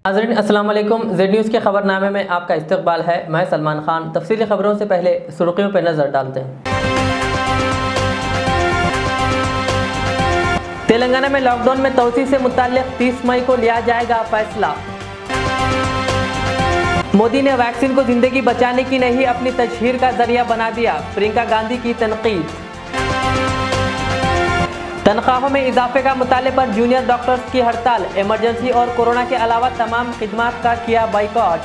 नाज़रीन अस्सलाम वालेकुम। ज़ेड न्यूज़ के खबरनामे में आपका इस्तकबाल है। मैं सलमान खान। तफसीली खबरों से पहले सुर्खियों पर नज़र डालते हैं। तेलंगाना में लॉकडाउन में तोसी से मुताल्लिक़ 30 मई को लिया जाएगा फैसला। मोदी ने वैक्सीन को जिंदगी बचाने की नहीं अपनी तशहीर का जरिया बना दिया, प्रियंका गांधी की तनकीद। तनख्वाहों में इजाफे का मुताले पर जूनियर डॉक्टर्स की हड़ताल, इमरजेंसी और कोरोना के अलावा तमाम खिदमात का किया बाइकआउट।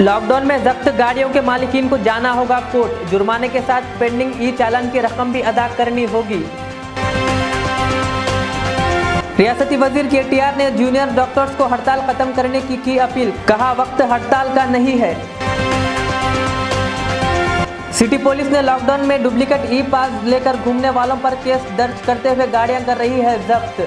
लॉकडाउन में जब्त गाड़ियों के मालिकीन को जाना होगा कोर्ट, जुर्माने के साथ पेंडिंग ई चालान की रकम भी अदा करनी होगी। रियासती वजीर केटीआर ने जूनियर डॉक्टर्स को हड़ताल खत्म करने की अपील, कहा वक्त हड़ताल का नहीं है। सिटी पुलिस ने लॉकडाउन में डुप्लीकेट ई पास लेकर घूमने वालों पर केस दर्ज करते हुए गाड़ियां कर रही है जब्त।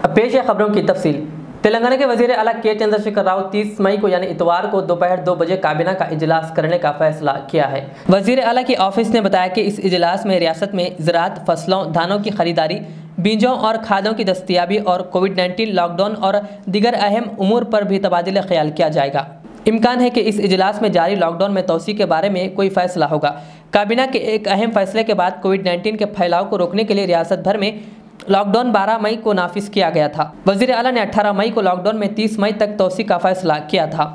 पेश है खबरों की तफसील। तेलंगाना के वजीर आला के चंद्रशेखर राव 30 मई को यानी इतवार को दोपहर 2 बजे काबीना का इजलास करने का फैसला किया है। वजीर आला की ऑफिस ने बताया कि इस इजलास में रियासत में ज़राअत, फसलों, धानों की खरीदारी, बीजों और खादों की दस्तियाबी और कोविड-19 लॉकडाउन और दीगर अहम उमूर पर भी तबादिला ख्याल किया जाएगा। इम्कान है कि इस इजलास में जारी लॉकडाउन में तोसी के बारे में कोई फैसला होगा। काबीना के एक अहम फैसले के बाद कोविड-19 के फैलाव को रोकने के लिए रियासत भर में लॉकडाउन 12 मई को नाफिज किया गया था। वज़ीर आला ने 18 मई को लॉकडाउन में 30 मई तक तोसी का फैसला किया था।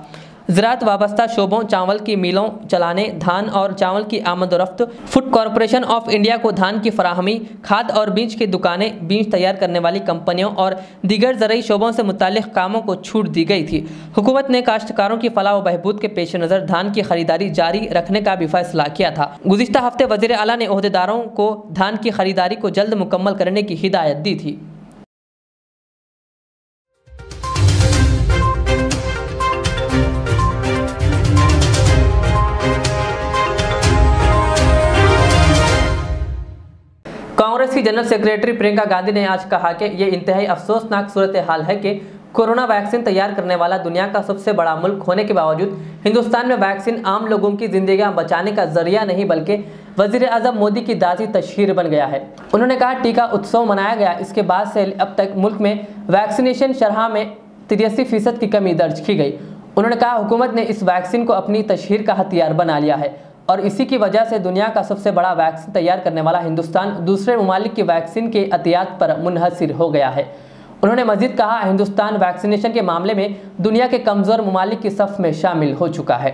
ज़राअत वाबस्ता शोबों, चावल की मिलों चलाने, धान और चावल की आमद-ओ-रफ्त, फूड कॉरपोरेशन ऑफ इंडिया को धान की फराहमी, खाद और बीज की दुकानें, बीज तैयार करने वाली कंपनियों और दीगर ज़रई शोबों से मुताल्लिक़ कामों को छूट दी गई थी। हुकूमत ने काश्तकारों की फलाह व बहबूद के पेश नज़र धान की खरीदारी जारी रखने का भी फैसला किया था। गुज़िश्ता हफ्ते वज़ीर आला ने ओहदेदारों को धान की खरीदारी को जल्द मुकम्मल करने की हिदायत दी थी। कांग्रेस की जनरल सेक्रेटरी प्रियंका गांधी ने आज कहा कि ये इंतहाई अफसोसनाक सूरत हाल है कि कोरोना वैक्सीन तैयार करने वाला दुनिया का सबसे बड़ा मुल्क होने के बावजूद हिंदुस्तान में वैक्सीन आम लोगों की जिंदगियां बचाने का जरिया नहीं बल्कि वजीर आजम मोदी की दाजी तशहीर बन गया है। उन्होंने कहा टीका उत्सव मनाया गया, इसके बाद से अब तक मुल्क में वैक्सीनेशन शरह में 83% की कमी दर्ज की गई। उन्होंने कहा हुकूमत ने इस वैक्सीन को अपनी तशहीर का हथियार बना लिया है और इसी की वजह से दुनिया का सबसे बड़ा वैक्सीन तैयार करने वाला हिंदुस्तान दूसरे ममालिक की वैक्सीन के एहतियात पर मुनहसिर हो गया है। उन्होंने मजीद कहा हिंदुस्तान वैक्सीनेशन के मामले में दुनिया के कमज़ोर ममालिक की सफ़ में शामिल हो चुका है।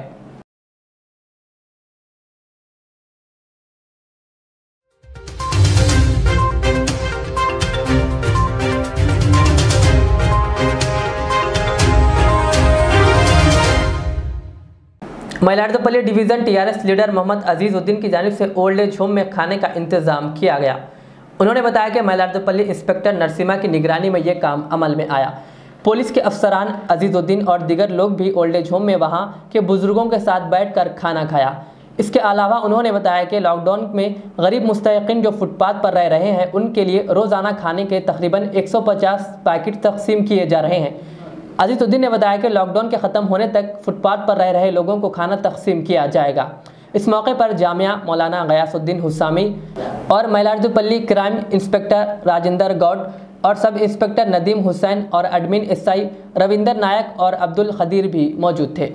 मइलार्दपल्ली डिवीज़न टीआरएस लीडर मोहम्मद अजीज़ुद्दीन की जानिब से ओल्ड एज होम में खाने का इंतज़ाम किया गया। उन्होंने बताया कि मइलार्दपल्ली इंस्पेक्टर नरसिम्हा की निगरानी में यह काम अमल में आया। पुलिस के अफसरान अजीज़ुद्दीन और दीगर लोग भी ओल्ड एज होम में वहां के बुजुर्गों के साथ बैठकर खाना खाया। इसके अलावा उन्होंने बताया कि लॉकडाउन में गरीब मुस्तहिक़ीन जो फुटपाथ पर रह रहे हैं उनके लिए रोज़ाना खाने के तकरीबन 150 पैकेट तकसीम किए जा रहे हैं। अजीज़ुद्दीन ने बताया कि लॉकडाउन के ख़त्म होने तक फुटपाथ पर रह रहे लोगों को खाना तकसीम किया जाएगा। इस मौके पर जामिया मौलाना गयासुद्दीन हुसामी और मइलार्दपल्ली क्राइम इंस्पेक्टर राजेंद्र गौड और सब इंस्पेक्टर नदीम हुसैन और एडमिन एसआई रविंदर नायक और अब्दुल खदीर भी मौजूद थे।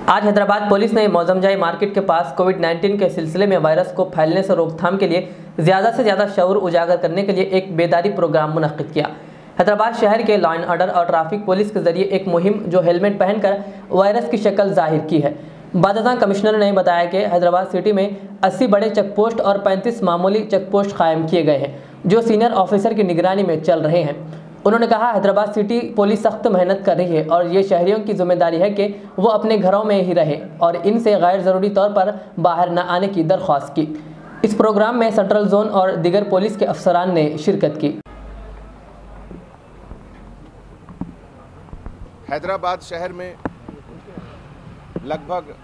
आज हैदराबाद पुलिस ने मौजमजाई मार्केट के पास कोविड-19 के सिलसिले में वायरस को फैलने से रोकथाम के लिए ज़्यादा से ज़्यादा शऊर उजागर करने के लिए एक बेदारी प्रोग्राम मुनक्किद किया। हैदराबाद शहर के लॉ एंड ऑर्डर और ट्रैफिक पुलिस के जरिए एक मुहिम जो हेलमेट पहनकर वायरस की शक्ल जाहिर की है। बादशाह कमिश्नर ने बताया कि हैदराबाद सिटी में 80 बड़े चेकपोस्ट और 35 मामूली चेकपोस्ट कायम किए गए हैं जो सीनियर ऑफिसर की निगरानी में चल रहे हैं। उन्होंने कहा हैदराबाद सिटी पुलिस सख्त मेहनत कर रही है और ये शहरियों की जिम्मेदारी है कि वो अपने घरों में ही रहे और इनसे गैर ज़रूरी तौर पर बाहर न आने की दरख्वास्त की। इस प्रोग्राम में सेंट्रल जोन और दीगर पुलिस के अफसरान ने शिरकत की। हैदराबाद शहर में लगभग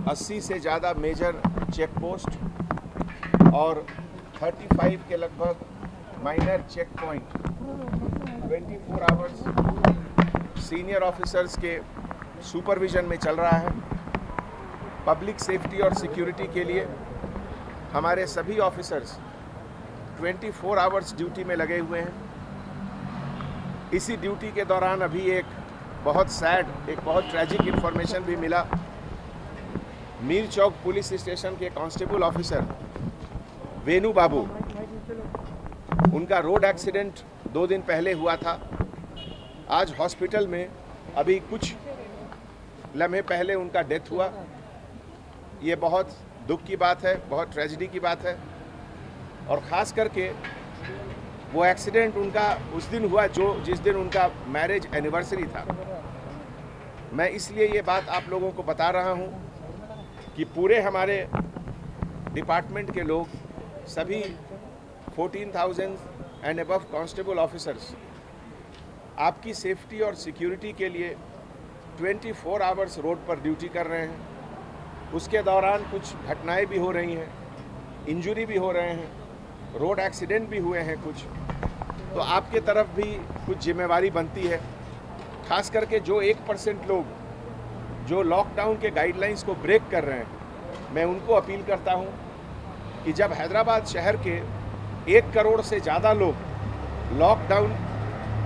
80 से ज़्यादा मेजर चेक पोस्ट और 35 के लगभग minor checkpoint 24 hours senior officers के सुपरविजन में चल रहा है। पब्लिक सेफ्टी और सिक्योरिटी के लिए हमारे सभी ऑफिसर्स 24 आवर्स ड्यूटी में लगे हुए हैं। इसी ड्यूटी के दौरान अभी एक बहुत ट्रैजिक इन्फॉर्मेशन भी मिला। मीर चौक पुलिस स्टेशन के कांस्टेबल ऑफिसर वेणु बाबू, उनका रोड एक्सीडेंट 2 दिन पहले हुआ था। आज हॉस्पिटल में अभी कुछ लम्हे पहले उनका डेथ हुआ। ये बहुत दुख की बात है, बहुत ट्रेजेडी की बात है और ख़ास करके वो एक्सीडेंट उनका उस दिन हुआ जिस दिन उनका मैरिज एनिवर्सरी था। मैं इसलिए ये बात आप लोगों को बता रहा हूँ कि पूरे हमारे डिपार्टमेंट के लोग सभी 14,000 एंड अबव कांस्टेबल ऑफिसर्स आपकी सेफ्टी और सिक्योरिटी के लिए 24 आवर्स रोड पर ड्यूटी कर रहे हैं। उसके दौरान कुछ घटनाएं भी हो रही हैं, इंजरी भी हो रहे हैं, रोड एक्सीडेंट भी हुए हैं कुछ, तो आपके तरफ भी कुछ जिम्मेवारी बनती है। खास करके जो 1% लोग जो लॉकडाउन के गाइडलाइंस को ब्रेक कर रहे हैं, मैं उनको अपील करता हूं कि जब हैदराबाद शहर के 1 करोड़ से ज़्यादा लोग लॉकडाउन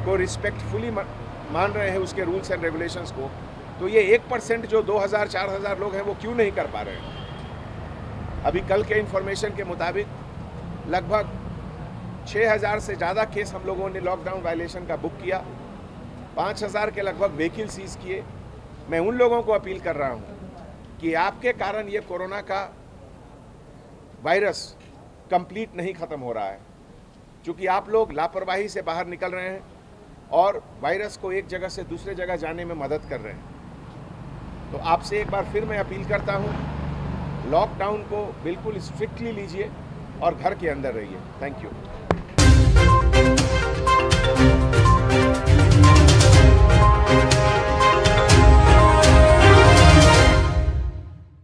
को रिस्पेक्टफुली मान रहे हैं, उसके रूल्स एंड रेगुलेशंस को, तो ये 1% जो 2,000-4,000 लोग हैं वो क्यों नहीं कर पा रहे हैं। अभी कल के इन्फॉर्मेशन के मुताबिक लगभग 6,000 से ज़्यादा केस हम लोगों ने लॉकडाउन वायलेशन का बुक किया, 5,000 के लगभग व्हीकल सीज किए। मैं उन लोगों को अपील कर रहा हूं कि आपके कारण ये कोरोना का वायरस कंप्लीट नहीं ख़त्म हो रहा है, क्योंकि आप लोग लापरवाही से बाहर निकल रहे हैं और वायरस को एक जगह से दूसरे जगह जाने में मदद कर रहे हैं। तो आपसे एक बार फिर मैं अपील करता हूं, लॉकडाउन को बिल्कुल स्ट्रिक्टली लीजिए और घर के अंदर रहिए। Thank you.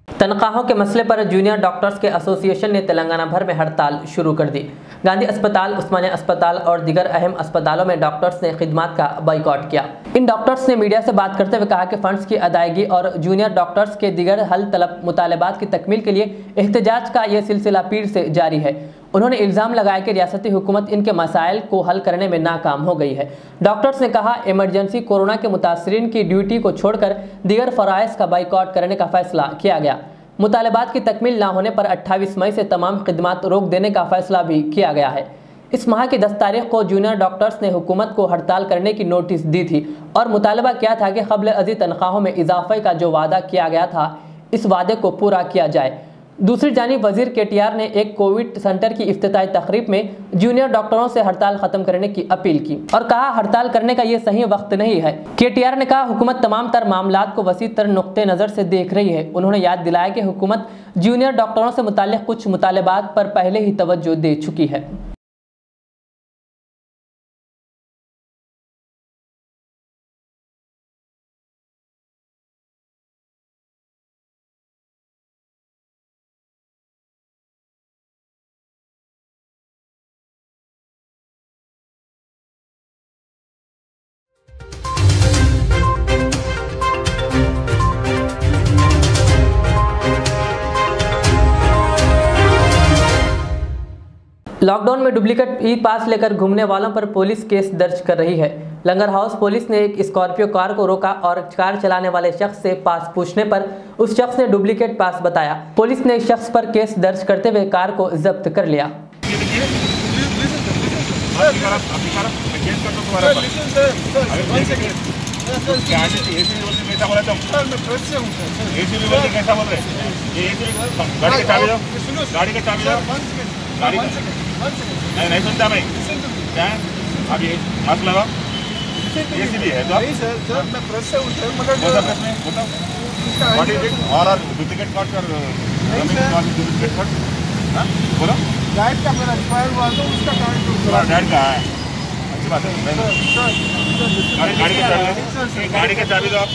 तनख्वाहों के मसले पर जूनियर डॉक्टर्स के एसोसिएशन ने तेलंगाना भर में हड़ताल शुरू कर दी। गांधी अस्पताल, उस्मानिया अस्पताल और दीगर अहम अस्पतालों में डॉक्टर्स ने खिदमात का बाइकआउट किया। इन डॉक्टर्स ने मीडिया से बात करते हुए कहा कि फंड्स की अदायगी और जूनियर डॉक्टर्स के दीगर हल तलब मुतालबात की तकमील के लिए एहतजाज का यह सिलसिला पीर से जारी है। उन्होंने इल्ज़ाम लगाया कि रियासती हुकूमत इनके मसाइल को हल करने में नाकाम हो गई है। डॉक्टर्स ने कहा, इमरजेंसी कोरोना के मुतासरीन की ड्यूटी को छोड़कर दीगर फ़राइज़ का बाइकआउट करने का फैसला किया गया। मुतालबात की तकमील ना होने पर 28 मई से तमाम खिदमात रोक देने का फैसला भी किया गया है। इस माह की 10 तारीख को जूनियर डॉक्टर्स ने हुकूमत को हड़ताल करने की नोटिस दी थी और मुतालबा किया था कि क़ब्ल अज़ी तनख्वाहों में इजाफे का जो वादा किया गया था, इस वादे को पूरा किया जाए। दूसरी जानिब वजीर KTR ने एक कोविड सेंटर की इफ्तिताही तकरीब में जूनियर डॉक्टरों से हड़ताल खत्म करने की अपील की और कहा, हड़ताल करने का ये सही वक्त नहीं है। KTR ने कहा, हुकूमत तमाम तर मामलात को वसी तर नुक्ते नज़र से देख रही है। उन्होंने याद दिलाया कि हुकूमत जूनियर डॉक्टरों से मुताल्लिक़ कुछ मुतालबात पर पहले ही तवज्जो दे चुकी है। लॉकडाउन में डुप्लीकेट ई पास लेकर घूमने वालों पर पुलिस केस दर्ज कर रही है। लंगर हाउस पुलिस ने एक स्कॉर्पियो कार को रोका और कार चलाने वाले शख्स से पास पूछने पर उस शख्स ने डुप्लीकेट पास बताया। पुलिस ने इस शख्स पर केस दर्ज करते हुए कार को जब्त कर लिया। नहीं सुनता भाई क्या अभी मास्क लगाओ। एसीबी है तो नहीं सर मैं प्रेस से हूँ सर, मतलब बताओ व्हाट इज इट और डुप्लीकेट कार्ड और डुप्लीकेट कार्ड। हाँ बोलो। गाइड का मेरा एक्सपायर हुआ तो उसका कार्ड तुम्हारा डैड कहाँ है? अच्छी बात है। गाड़ी का चाबी दो आप।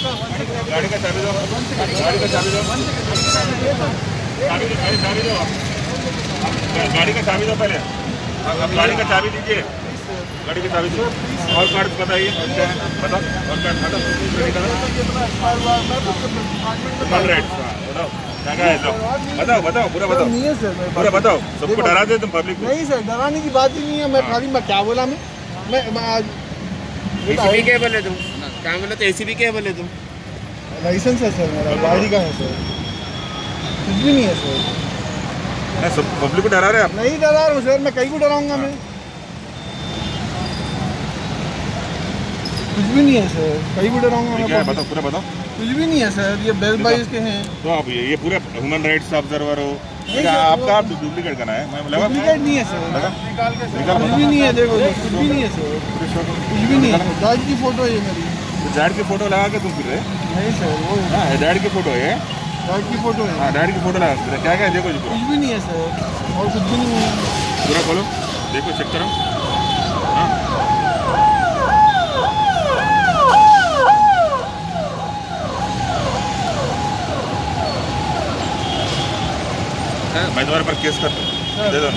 गाड़ी का चाबी दो। गाड़ी का चाबी दो। चाबी दो आप। गाड़ी का चाबी दो पहले। आप गाड़ी का चाबी दीजिए। गाड़ी की चाबी दो। और कार्ड बताइए बताओ। और कार्ड बताओ। क्या क्या है तो बताओ बताओ पूरा बताओ। नहीं है सर पूरा बताओ। सबको डरा दे तुम पब्लिक को। नहीं सर, डराने की बात ही नहीं है। मैं खाली मैं क्या बोला मैं एसीबी के बोले तुम क्या बोले? तो एसीबी के बोले तुम? लाइसेंस है सर मेरा, गाड़ी का है सर, कुछ भी नहीं है सर। सब पब्लिक को डरा रहे आप? नहीं डरा रहा हूँ सर, मैं कहीं को डराऊंगा मैं? कुछ भी नहीं है सर, कहीं को डराऊंगा मैं? क्या है बताओ पूरा बताओ। कुछ भी नहीं है सर, ये बेल बाइज के हैं। तो आप ये पूरे ह्यूमन राइट्स ऑब्जर्वर हो आपका, आप डुप्लीकेट करना है? मैं लगा डुप्लीकेट नहीं है सर, निकाल कुछ भी नहीं है। देखो कुछ भी नहीं है सर, कुछ भी नहीं है। डैड की फोटो है मेरी। डैड की फोटो लगा के तुम फिर रहे? नहीं सर, वो डैड की फोटो है। डैड की फोटो है। हाँ डैड की फोटो लगा के क्या क्या है देखो जी। कुछ भी नहीं है सर, और कुछ भी नहीं है। पूरा खोलो देखो, चेक करो। मैं तुम्हारे पर केस करता हूँ, दे दो।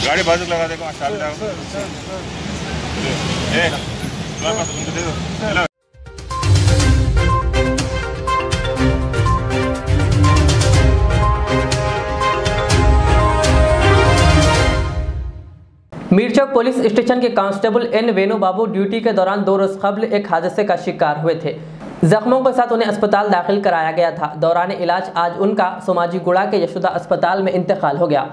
गाड़ी बाजू लगा देखो, चाबी लगा तुमको दे दो। मीरचौक पुलिस स्टेशन के कांस्टेबल एन वेणु बाबू ड्यूटी के दौरान 2 रोज कबल एक हादसे का शिकार हुए थे। जख्मों के साथ उन्हें अस्पताल दाखिल कराया गया था। दौरान इलाज आज उनका सोमाजीगुड़ा के यशोदा अस्पताल में इंतकाल हो गया।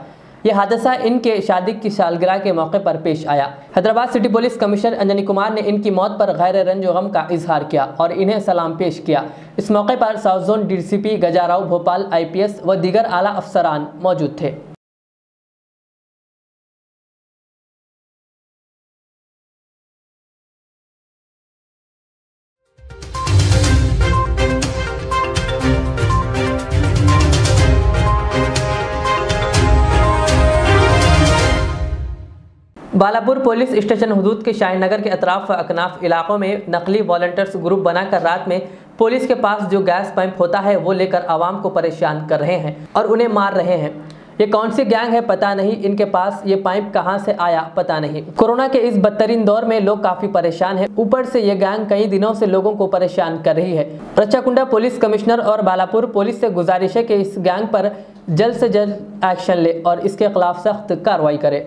यह हादसा इनके शादी की सालगिरह के मौके पर पेश आया। Hyderabad city police commissioner Anjani Kumar ने इनकी मौत पर गैर रंज गम का इजहार किया और इन्हें सलाम पेश किया। इस मौके पर south zone DCP Gajarao Bhupal IPS व दीगर आला अफसरान मौजूद थे। बालापुर पुलिस स्टेशन हुदूद के शाहीनगर के अतराफ व अकनाफ इलाकों में नकली वॉलंटियर्स ग्रुप बनाकर रात में पुलिस के पास जो गैस पाइप होता है वो लेकर आवाम को परेशान कर रहे हैं और उन्हें मार रहे हैं। ये कौन सी गैंग है पता नहीं, इनके पास ये पाइप कहां से आया पता नहीं। कोरोना के इस बदतरीन दौर में लोग काफी परेशान हैं, ऊपर से ये गैंग कई दिनों से लोगों को परेशान कर रही है। रच्चाकुंडा पुलिस कमिश्नर और बालापुर पुलिस से गुजारिश है कि इस गैंग पर जल्द से जल्द एक्शन ले और इसके खिलाफ सख्त कार्रवाई करे।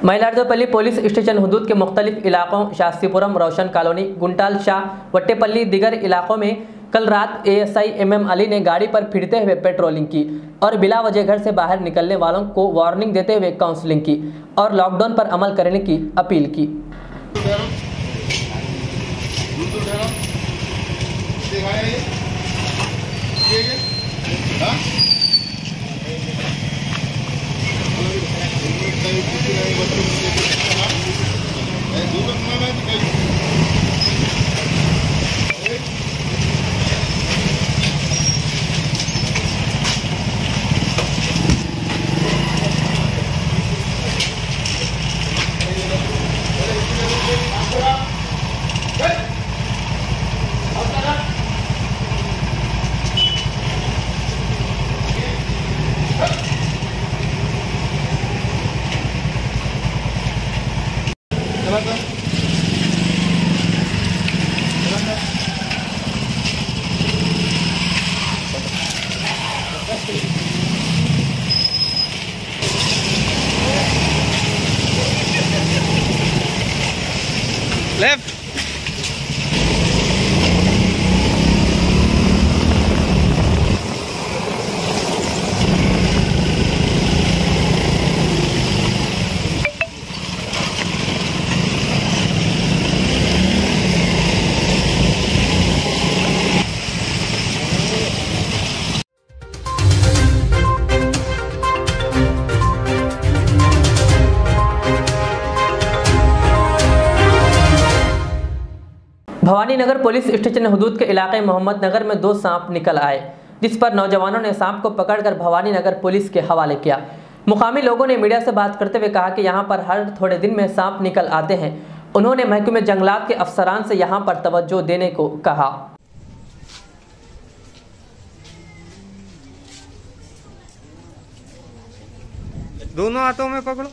महिलार्दोपल्ली पुलिस स्टेशन हुदूद के मुख्तलिफ इलाकों शास्त्रीपुरम, रोशन कॉलोनी, गुंटाल शाह, वट्टेपल्ली दिगर इलाकों में कल रात ASI MM अली ने गाड़ी पर फिरते हुए पेट्रोलिंग की और बिला वजह घर से बाहर निकलने वालों को वार्निंग देते हुए काउंसलिंग की और लॉकडाउन पर अमल करने की अपील की। Left Bhavani Nagar police station हदूद के इलाके मोहम्मद नगर में 2 सांप निकल आए, जिस पर नौजवानों ने सांप को पकड़कर भवानी नगर पुलिस के हवाले किया। मुकामी लोगों ने मीडिया से बात करते हुए कहा कि यहां पर हर थोड़े दिन में सांप निकल आते हैं। उन्होंने महकमे जंगलात के अफसरान से यहां पर तवज्जो देने को कहा। दोनों हाथों में पकड़ो।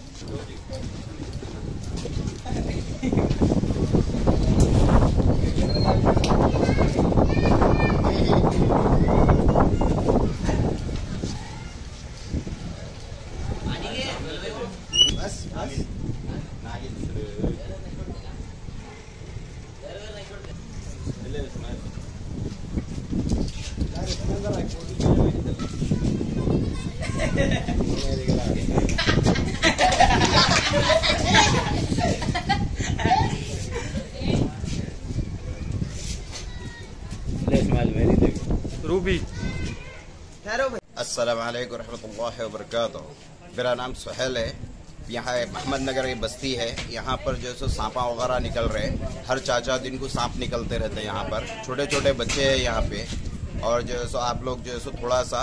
रूबी अस्सलाम वालेकुम रहमतुल्लाहि व बरकातहू। मेरा नाम सुहेल है। यहाँ मोहम्मद नगर की बस्ती है। यहाँ पर जो सो सांपा वगैरह निकल रहे हैं। हर 4-4 दिन को सांप निकलते रहते हैं। यहाँ पर छोटे छोटे बच्चे हैं यहाँ पे। और जो सो आप लोग जो सो थोड़ा सा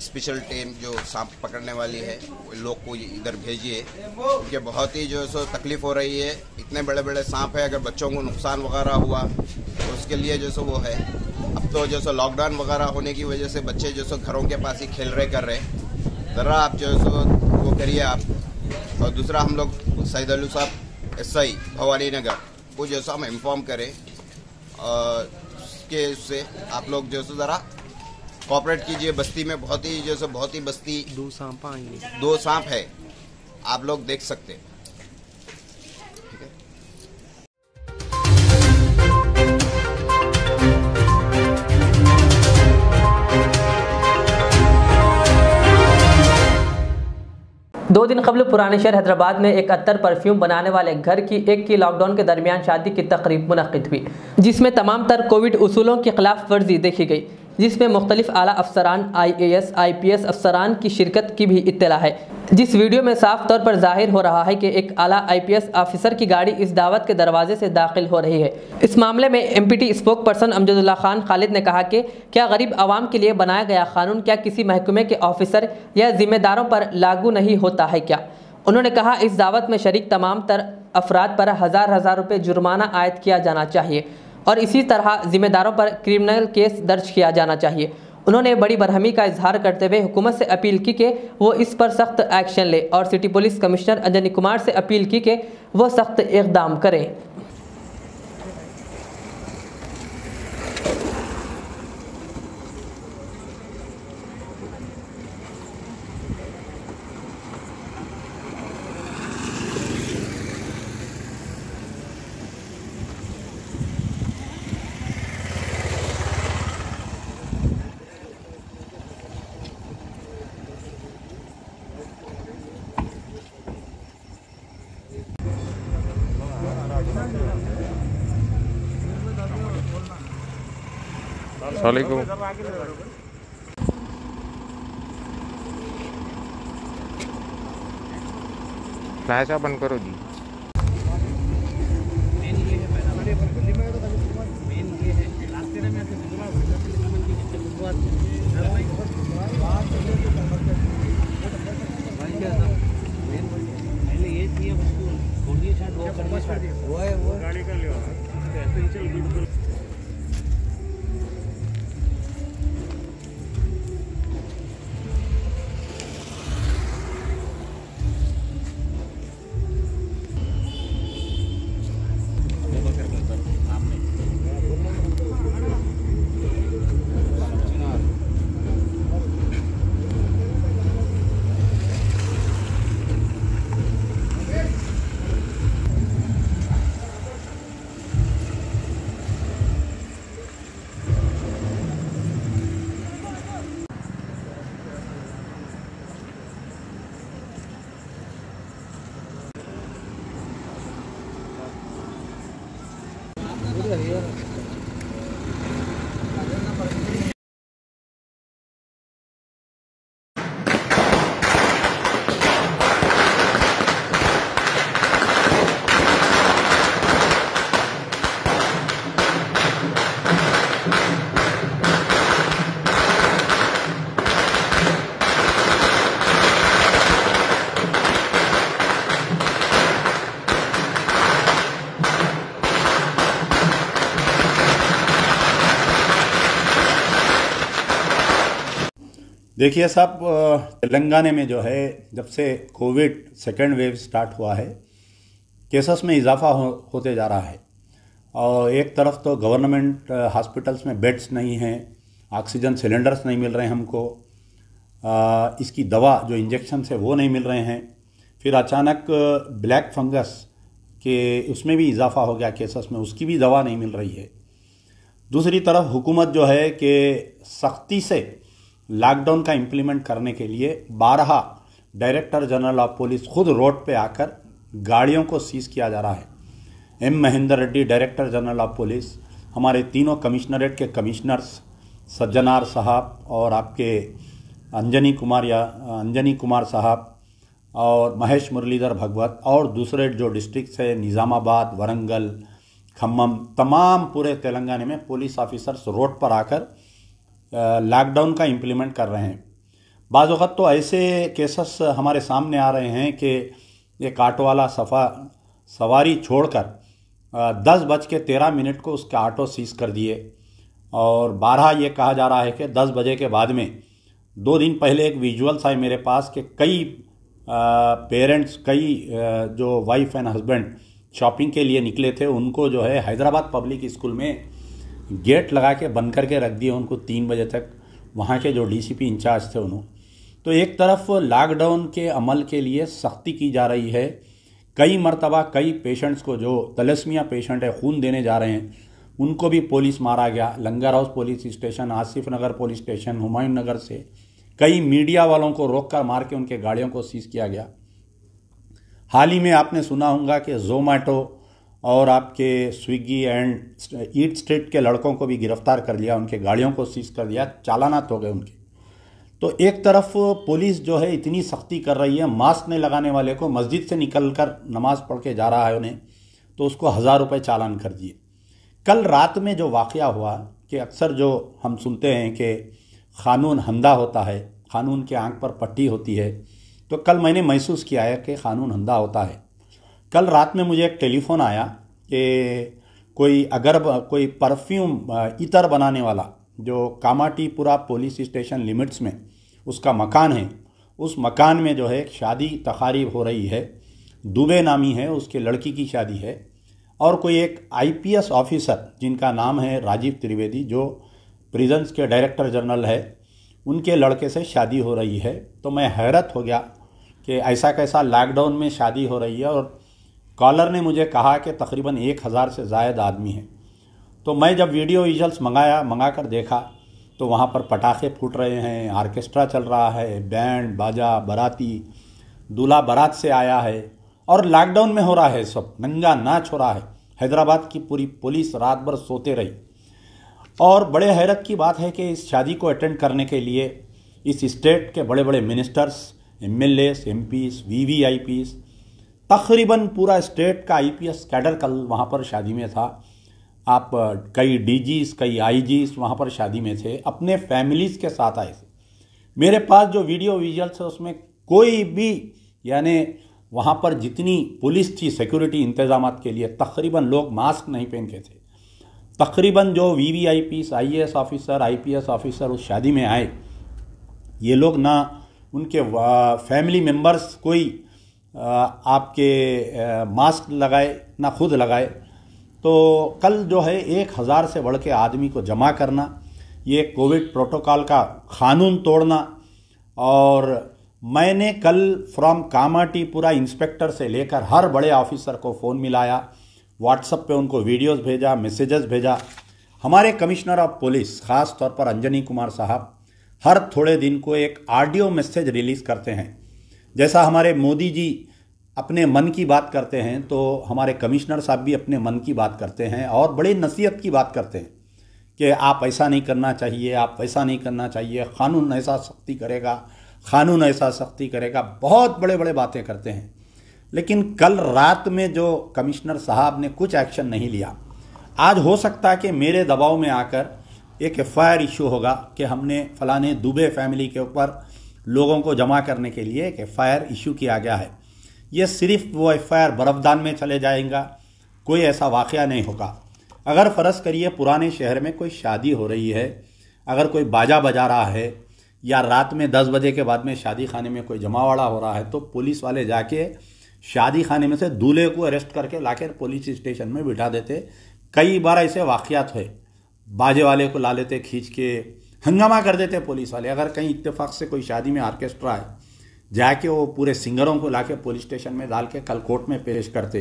स्पेशल टीम जो सांप पकड़ने वाली है लोग को इधर भेजिए, क्योंकि बहुत ही जो सो तकलीफ हो रही है। इतने बड़े बड़े सांप है, अगर बच्चों को नुकसान वगैरह हुआ तो उसके लिए जो सो वो है। अब तो जो सो लॉकडाउन वगैरह होने की वजह से बच्चे जो सो घरों के पास ही खेल रहे कर रहे, ज़रा आप जो सो वो करिए आप। और दूसरा हम लोग सईद अली साहब SI भवानी नगर को जो सो हम इन्फॉर्म करें, और उसके उससे आप लोग जो सो ज़रा कोऑपरेट कीजिए। बस्ती में बहुत ही बस्ती 2 सांप आएंगे। 2 सांप है, आप लोग देख सकते हैं। ठीक है। दो दिन कबल पुराने शहर हैदराबाद में एक अत्तर परफ्यूम बनाने वाले घर की एक की लॉकडाउन के दरमियान शादी की तकरीब मुनक्किद हुई, जिसमें तमाम तर कोविड उसूलों की खिलाफ वर्जी देखी गई, जिसमें मुख्तलिफ आला अफसरान IAS IPS अफसरान की शिरकत की भी इत्तला है। जिस वीडियो में साफ तौर पर जाहिर हो रहा है कि एक आला IPS ऑफिसर की गाड़ी इस दावत के दरवाजे से दाखिल हो रही है। इस मामले में MPT spoke person Amjadullah Khan Khalid ने कहा कि क्या गरीब आवाम के लिए बनाया गया कानून क्या किसी महकमे के ऑफिसर या जिम्मेदारों पर लागू नहीं होता है क्या? उन्होंने कहा इस दावत में शरीक तमाम तर अफराद पर हज़ार रुपये जुर्माना आयद किया जाना चाहिए और इसी तरह जिम्मेदारों पर क्रिमिनल केस दर्ज किया जाना चाहिए। उन्होंने बड़ी बरहमी का इजहार करते हुए हुकूमत से अपील की कि वो इस पर सख्त एक्शन ले और city police commissioner Anjani Kumar से अपील की कि वो सख्त इक़दाम करें। फ्लैश आप बंद करो जी। गाड़ी का लियो देखिए साहब, तेलंगाना में जो है जब से कोविड सेकेंड वेव स्टार्ट हुआ है, केसेस में इजाफा होते जा रहा है। और एक तरफ तो गवर्नमेंट हॉस्पिटल्स में बेड्स नहीं हैं, ऑक्सीजन सिलेंडर्स नहीं मिल रहे हैं हमको, इसकी दवा जो इंजेक्शन है वो नहीं मिल रहे हैं। फिर अचानक ब्लैक फंगस के उसमें भी इजाफा हो गया केसेस में, उसकी भी दवा नहीं मिल रही है। दूसरी तरफ हुकूमत जो है कि सख्ती से लॉकडाउन का इम्प्लीमेंट करने के लिए 12 डायरेक्टर जनरल ऑफ पुलिस खुद रोड पे आकर गाड़ियों को सीज किया जा रहा है। M Mahendar Reddy director general of police, हमारे तीनों कमिश्नरेट के कमिश्नर्स सज्जनार साहब और आपके अंजनी कुमार साहब और महेश मुरलीधर भगवत और दूसरे जो डिस्ट्रिक्ट्स है निज़ामाबाद, वरंगल, खम्मम, तमाम पूरे तेलंगाना में पुलिस ऑफिसर्स रोड पर आकर लॉकडाउन का इम्प्लीमेंट कर रहे हैं। बाज़ वक़्त तो ऐसे केसेस हमारे सामने आ रहे हैं कि एक ऑटो वाला सवारी छोड़कर 10:13 को उसका ऑटो सीज कर दिए और 12 ये कहा जा रहा है कि 10 बजे के बाद में 2 दिन पहले एक विजुअल्स आए मेरे पास कि कई पेरेंट्स, कई जो वाइफ एंड हस्बैंड शॉपिंग के लिए निकले थे, उनको जो है हैदराबाद पब्लिक स्कूल में गेट लगा के बंद करके रख दिए उनको 3 बजे तक, वहाँ के जो डीसीपी इंचार्ज थे उन्होंने। तो एक तरफ लॉकडाउन के अमल के लिए सख्ती की जा रही है, कई मरतबा कई पेशेंट्स को जो तलस्मिया पेशेंट है खून देने जा रहे हैं उनको भी पुलिस मारा गया। लंगर हाउस पुलिस स्टेशन, आसिफ नगर पुलिस स्टेशन, हुमायूं नगर से कई मीडिया वालों को रोककर मार के उनके गाड़ियों को सीज किया गया। हाल ही में आपने सुना होगा कि जोमेटो और आपके स्विगी एंड ईट स्ट्रीट के लड़कों को भी गिरफ्तार कर लिया, उनके गाड़ियों को सीज कर दिया, चालानात हो गए उनके। तो एक तरफ पुलिस जो है इतनी सख्ती कर रही है, मास्क नहीं लगाने वाले को मस्जिद से निकलकर नमाज पढ़ के जा रहा है उन्हें तो उसको 1000 रुपये चालान कर दिए। कल रात में जो वाक़या हुआ कि अक्सर जो हम सुनते हैं कि क़ानून अंधा होता है, क़ानून के आंख पर पट्टी होती है, तो कल मैंने महसूस किया है कि क़ानून अंधा होता है। कल रात में मुझे एक टेलीफोन आया कि कोई परफ्यूम इतर बनाने वाला जो कामाटीपुरा पुलिस स्टेशन लिमिट्स में उसका मकान है, उस मकान में जो है शादी तकारीब हो रही है, दुबे नामी है, उसके लड़की की शादी है, और कोई एक आईपीएस ऑफिसर जिनका नाम है राजीव त्रिवेदी जो प्रिजन्स के डायरेक्टर जनरल है, उनके लड़के से शादी हो रही है। तो मैं हैरत हो गया कि ऐसा कैसा लॉकडाउन में शादी हो रही है, और कॉलर ने मुझे कहा कि तकरीबन 1000 से ज़ायद आदमी हैं। तो मैं जब वीडियो विजुअल्स मंगा कर देखा तो वहाँ पर पटाखे फूट रहे हैं, आर्केस्ट्रा चल रहा है, बैंड बाजा, बाराती, दूल्हा बारात से आया है और लॉकडाउन में हो रहा है, सब नंगा नाच हो रहा है। हैदराबाद की पूरी पुलिस रात भर सोते रही। और बड़े हैरत की बात है कि इस शादी को अटेंड करने के लिए इस स्टेट के बड़े बड़े मिनिस्टर्स, एमएलएस, एमपीस, वीवीआईपीस, तकरीबन पूरा स्टेट का आईपीएस कैडर कल वहाँ पर शादी में था। आप कई डीजीज, कई आईजीज वहाँ पर शादी में थे, अपने फैमिलीज़ के साथ आए थे। मेरे पास जो वीडियो विजुअल्स है उसमें कोई भी, यानी वहाँ पर जितनी पुलिस थी सिक्योरिटी इंतजामात के लिए, तकरीबन लोग मास्क नहीं पहन के थे। तकरीबन जो वीवीआईपीस, आईएएस ऑफिसर, आईपीएस ऑफिसर उस शादी में आए, ये लोग ना उनके फैमिली मेम्बर्स कोई आपके मास्क लगाए ना खुद लगाए। तो कल जो है 1000 से बढ़ के आदमी को जमा करना, ये कोविड प्रोटोकॉल का कानून तोड़ना। और मैंने कल फ्रॉम कामाटीपुरा इंस्पेक्टर से लेकर हर बड़े ऑफिसर को फ़ोन मिलाया, व्हाट्सएप पे उनको वीडियोस भेजा, मैसेजेस भेजा। हमारे कमिश्नर ऑफ पुलिस ख़ास तौर पर अंजनी कुमार साहब हर थोड़े दिन को एक ऑडियो मैसेज रिलीज़ करते हैं। जैसा हमारे मोदी जी अपने मन की बात करते हैं तो हमारे कमिश्नर साहब भी अपने मन की बात करते हैं और बड़ी नसीहत की बात करते हैं कि आप ऐसा नहीं करना चाहिए, आप वैसा नहीं करना चाहिए, कानून ऐसा सख्ती करेगा, कानून ऐसा सख्ती करेगा, बहुत बड़े बड़े बातें करते हैं। लेकिन कल रात में जो कमिश्नर साहब ने कुछ एक्शन नहीं लिया, आज हो सकता है कि मेरे दबाव में आकर एक एफआईआर इशू होगा कि हमने फलाने दुबे फैमिली के ऊपर लोगों को जमा करने के लिए एक एफआईआर इशू किया गया है। ये सिर्फ वो एफआईआर बर्फदान में चले जाएगा, कोई ऐसा वाक़या नहीं होगा। अगर फ़र्ज़ करिए पुराने शहर में कोई शादी हो रही है, अगर कोई बाजा बजा रहा है या रात में 10 बजे के बाद में शादी खाने में कोई जमावड़ा हो रहा है तो पुलिस वाले जाके शादी खाने में से दूल्हे को अरेस्ट करके लाकर पुलिस स्टेशन में बिठा देते। कई बार ऐसे वाक़यात हुए, बाजे वाले को ला लेते, खींच के हंगामा कर देते पुलिस वाले। अगर कहीं इत्तेफाक से कोई शादी में ऑर्केस्ट्रा है, जाके वो पूरे सिंगरों को लाके पुलिस स्टेशन में डाल के कल कोर्ट में पेश करते।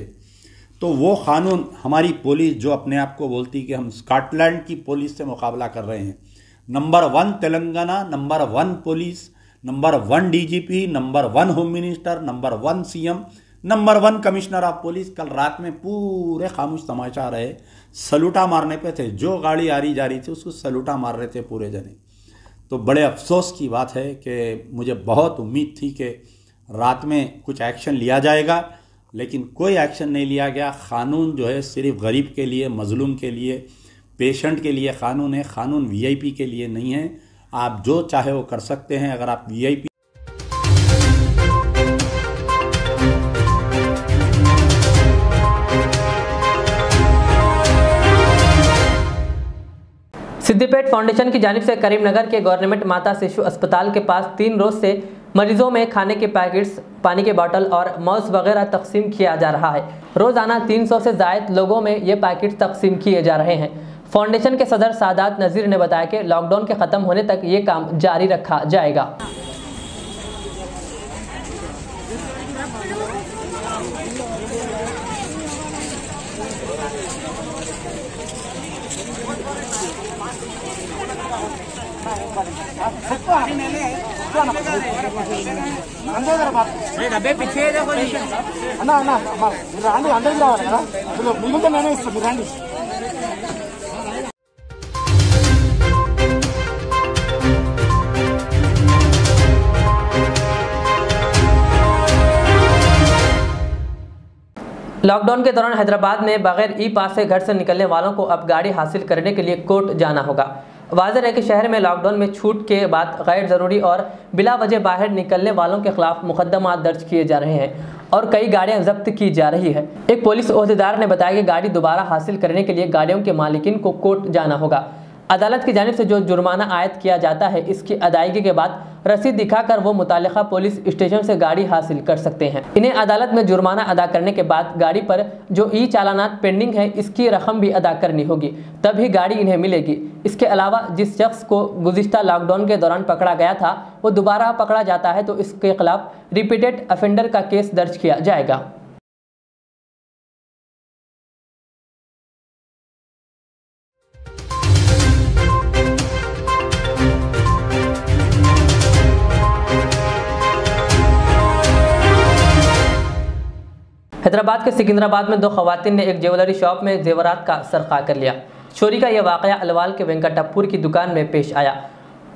तो वो कानून हमारी पुलिस जो अपने आप को बोलती कि हम स्कॉटलैंड की पुलिस से मुकाबला कर रहे हैं, number 1 Telangana, number 1 police, number 1 DGP, number 1 home minister, number 1 CM, number 1 commissioner of police कल रात में पूरे खामोश तमाशा रहे, सलूटा मारने पे थे। जो गाड़ी आ रही जा रही थी उसको सलूटा मार रहे थे पूरे जने। तो बड़े अफसोस की बात है कि मुझे बहुत उम्मीद थी कि रात में कुछ एक्शन लिया जाएगा, लेकिन कोई एक्शन नहीं लिया गया। कानून जो है सिर्फ गरीब के लिए, मजलूम के लिए, पेशेंट के लिए कानून है, कानून वीआईपी के लिए नहीं है। आप जो चाहे वो कर सकते हैं। अगर आप वीआईपी सिद्दीपेट फाउंडेशन की जानिब से करीमनगर के गवर्नमेंट माता शिशु अस्पताल के पास 3 रोज से मरीजों में खाने के पैकेट्स, पानी के बोतल और माउस वगैरह तकसीम किया जा रहा है। रोजाना 300 से ज़ायद लोगों में ये पैकेट तकसीम किए जा रहे हैं। फाउंडेशन के सदर सादात नज़ीर ने बताया कि लॉकडाउन के ख़त्म होने तक ये काम जारी रखा जाएगा। డబ్బే పిచ్చే అన్న అన్న మీరు రాండి, అందరికి రావాలి కదా, మిగిలితే నేనే ఇస్తాను, మీరు రండి. लॉकडाउन के दौरान हैदराबाद में बगैर ई पास से घर से निकलने वालों को अब गाड़ी हासिल करने के लिए कोर्ट जाना होगा। वाज़ेह है कि शहर में लॉकडाउन में छूट के बाद गैर ज़रूरी और बिला वजह बाहर निकलने वालों के खिलाफ मुकदमा दर्ज किए जा रहे हैं और कई गाड़ियां जब्त की जा रही है। एक पुलिस ओहदेदार ने बताया कि गाड़ी दोबारा हासिल करने के लिए गाड़ियों के मालिकिन को कोर्ट जाना होगा। अदालत की जानिब से जो जुर्माना आयद किया जाता है, इसकी अदायगी के बाद रसीद दिखाकर वो मुतालिका पुलिस स्टेशन से गाड़ी हासिल कर सकते हैं। इन्हें अदालत में जुर्माना अदा करने के बाद गाड़ी पर जो ई चालानात पेंडिंग है, इसकी रकम भी अदा करनी होगी, तभी गाड़ी इन्हें मिलेगी। इसके अलावा जिस शख्स को गुज़िश्ता लॉकडाउन के दौरान पकड़ा गया था, वो दोबारा पकड़ा जाता है तो इसके खिलाफ रिपीटेड अफेंडर का केस दर्ज किया जाएगा। हैदराबाद के सिकंदराबाद में 2 खवातीन ने एक ज्वेलरी शॉप में जेवरात का सरका कर लिया। चोरी का यह वाक़या अलवाल के वेंकटपुर की दुकान में पेश आया।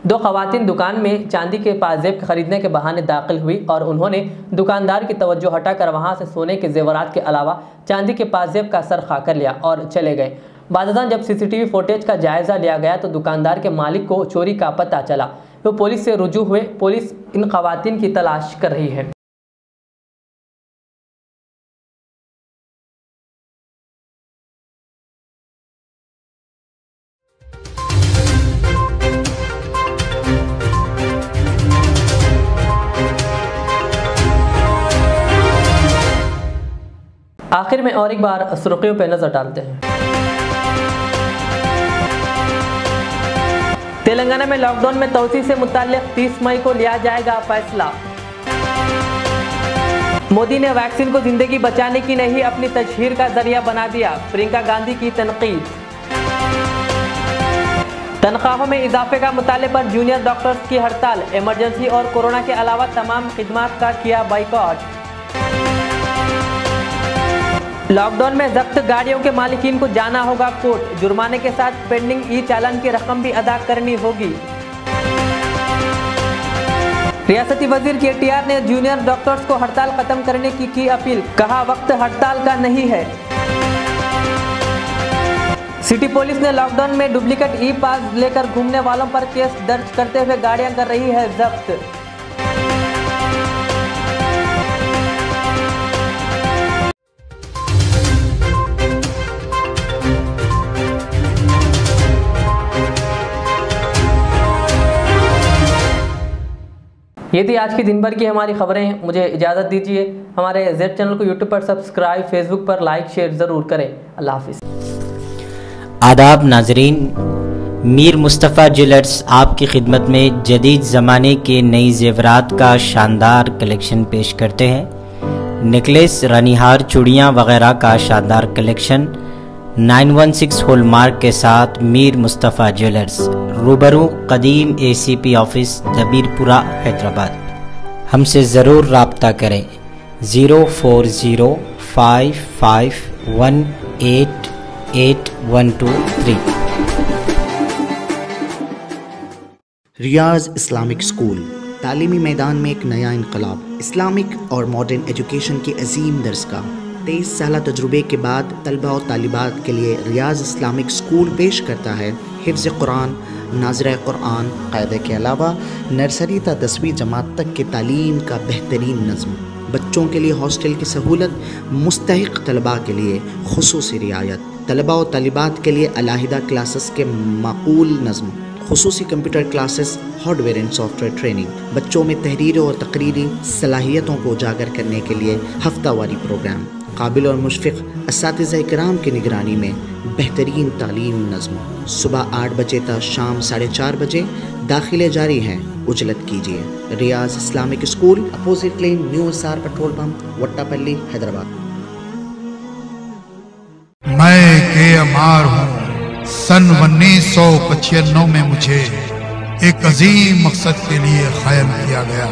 2 खवातीन दुकान में चांदी के पाजेब खरीदने के बहाने दाखिल हुई और उन्होंने दुकानदार की तवज्जो हटाकर वहां से सोने के जेवरात के अलावा चांदी के पाजेब का सरका कर लिया और चले गए। बादशाह जब सीसीटीवी फुटेज का जायजा लिया गया तो दुकानदार के मालिक को चोरी का पता चला। वो पुलिस से रुजू हुए। पुलिस इन खवातीन की तलाश कर रही है। आखिर में और एक बार सुर्खियों पर नजर डालते हैं। तेलंगाना में लॉकडाउन में तोसी से मुताल्लिक 30 मई को लिया जाएगा फैसला। मोदी ने वैक्सीन को जिंदगी बचाने की नहीं, अपनी तशहीर का जरिया बना दिया, प्रियंका गांधी की तनकीद। तनख्वाहों में इजाफे का मुताले पर जूनियर डॉक्टर्स की हड़ताल, इमरजेंसी और कोरोना के अलावा तमाम खिदमात का किया बाइकआउट। लॉकडाउन में जब्त गाड़ियों के मालिकीन को जाना होगा कोर्ट, जुर्माने के साथ पेंडिंग ई चालान की रकम भी अदा करनी होगी। रियासती वजीर केटीआर ने जूनियर डॉक्टर्स को हड़ताल खत्म करने की अपील, कहा वक्त हड़ताल का नहीं है। सिटी पुलिस ने लॉकडाउन में डुप्लीकेट ई पास लेकर घूमने वालों पर केस दर्ज करते हुए गाड़ियां कर रही है जब्त। ये थी आज की दिन भर की हमारी खबरें। मुझे इजाज़त दीजिए। हमारे जेड चैनल को यूट्यूब पर सब्सक्राइब, फेसबुक पर लाइक शेयर ज़रूर करें। अल्लाह हाफिज़। आदाब नाजरीन, मीर मुस्तफ़ा ज्वेलर्स आपकी खिदमत में जदीद ज़माने के नई जेवरात का शानदार कलेक्शन पेश करते हैं। नेकलेस, रानीहार, चूड़ियाँ वगैरह का शानदार कलेक्शन 916 हॉलमार्क के साथ मीर मुस्तफ़ा ज्वेलर्स, रूबरू कदीम ACP ऑफिस, दबीरपुरा, हैदराबाद। हमसे ज़रूर राब्ता करें 0405518812 रियाज इस्लामिक स्कूल, तालीमी मैदान में एक नया इनकलाब। इस्लामिक और मॉडर्न एजुकेशन की अजीम दरसगाह। 23 साल तजुर्बे के बाद तलबा और तालिबात के लिए रियाज इस्लामिक स्कूल पेश करता है हिफ्ज़ कुरान, नाज़िरा कुरान, क़ायदे के अलावा नर्सरी ता 10वीं जमात तक के तालीम का बेहतरीन नज़्म। बच्चों के लिए हॉस्टल की सहूलत, मुस्तहिक़ तलबा के लिए खुसूसी रियायत, तलबा और तालिबात के लिए अलहदा क्लासेस के माकूल नज़्म, खुसूसी computer classes, hardware and software training. बच्चों में तहरीर और तकरीरी सलाहियतों को उजागर करने के लिए हफ्तावारी प्रोग्राम। काबिल और मुशफ़िक़ असातिज़ा इकराम की निगरानी में बेहतरीन तालीम नज़्म। सुबह 8 बजे तक शाम 4:30 बजे दाखिले जारी हैं। उजलत कीजिए। Riyaz Islamic school, opposite lane, new SR petrol pump, Vattepally, Hyderabad. मैं के अमार हूँ। सन 1995 में मुझे एक अजीम मकसद के लिए कायम किया गया।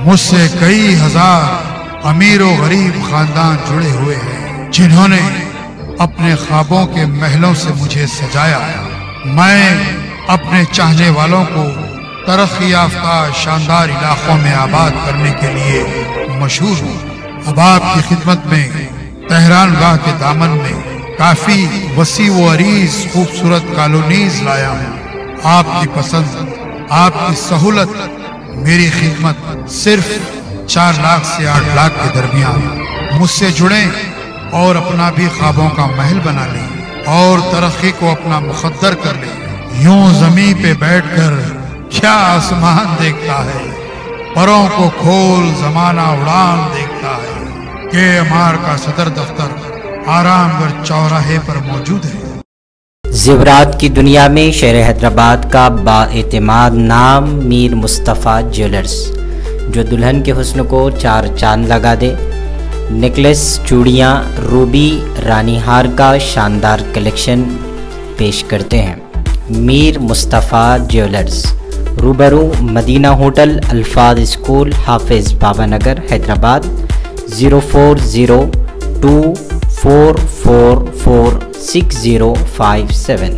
मुझसे कई हजार अमीर और गरीब खानदान जुड़े हुए हैं, जिन्होंने अपने ख्वाबों के महलों से मुझे सजाया। मैं अपने चाहने वालों को तरक्की याफ्ता शानदार इलाकों में आबाद करने के लिए मशहूर हूँ। अब आपकी खिदमत में तेहरान गाह के दामन में काफी वसी व अरीज खूबसूरत कॉलोनीज लाया हूँ। आपकी पसंद, आपकी सहूलत, मेरी खिदमत सिर्फ 4 लाख से 8 लाख के दरमियान। मुझसे जुड़ें और अपना भी ख्वाबों का महल बना लें और तरक्की को अपना मुकद्दर कर लें। यूं जमीन पे बैठकर क्या आसमान देखता है, परों को खोल जमाना उड़ान देखता है। के अमार का सदर दफ्तर आरामगढ़ चौराहे पर मौजूद है। ज़ेवरात की दुनिया में शहर हैदराबाद का बाएतिमाद नाम मीर मुस्तफ़ा ज्वेलर्स, जो दुल्हन के हुस्न को 4 चांद लगा दे। नेकलेस, चूड़ियाँ, रूबी, रानीहार का शानदार कलेक्शन पेश करते हैं। मीर मुस्तफ़ा ज्वेलर्स, रूबरू मदीना होटल, अल्फाज स्कूल, हाफिज़ बाबा नगर, हैदराबाद। 040244460057।